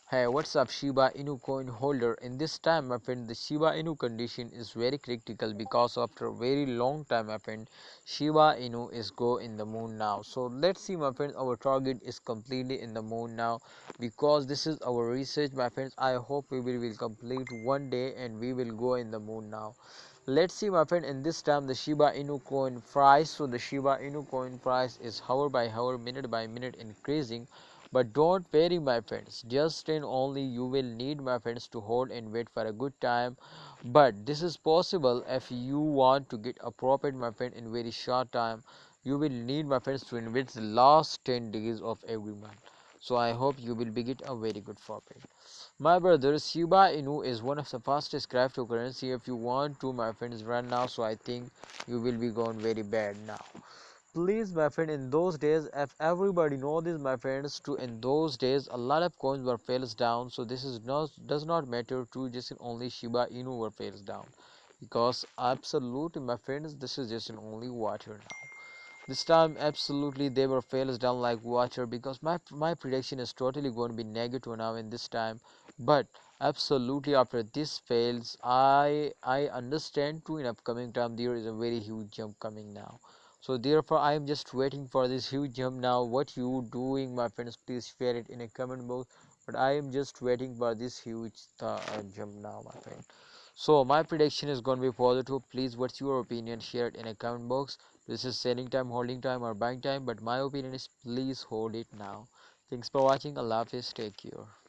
Hey, what's up, Shiba Inu coin holder? In this time, my friend, the Shiba Inu condition is very critical because after a very long time, my friend, Shiba Inu is go in the moon now. So let's see, my friends, our target is completely in the moon now because this is our research, my friends. I hope we will complete one day and we will go in the moon now. Let's see, my friend, in this time the Shiba Inu coin price. So the Shiba Inu coin price is hour by hour, minute by minute increasing. But don't worry, my friends, just and only you will need, my friends, to hold and wait for a good time. But this is possible if you want to get a profit, my friend, in very short time. You will need, my friends, to invest the last 10 days of every month. So I hope you will be get a very good profit. My brother, Shiba Inu is one of the fastest cryptocurrency. If you want to, my friends, run now, so I think you will be going very bad now. Please, my friend, in those days, if everybody know this, my friends, to in those days a lot of coins were fails down. So this is not does not matter to just only Shiba Inu were fails down, because absolutely, my friends, this is just only water now. This time, absolutely, they were fails down like water because my prediction is totally going to be negative now in this time. But absolutely, after this fails, I understand too in upcoming time there is a very huge jump coming now. So therefore, I am just waiting for this huge jump now. What you doing, my friends? Please share it in a comment box. But I am just waiting for this huge jump now, my friend. So my prediction is going to be positive. Please, what's your opinion? Share it in a comment box. This is selling time, holding time, or buying time, but my opinion is please hold it now. Thanks for watching. Allah Hafiz. Take care.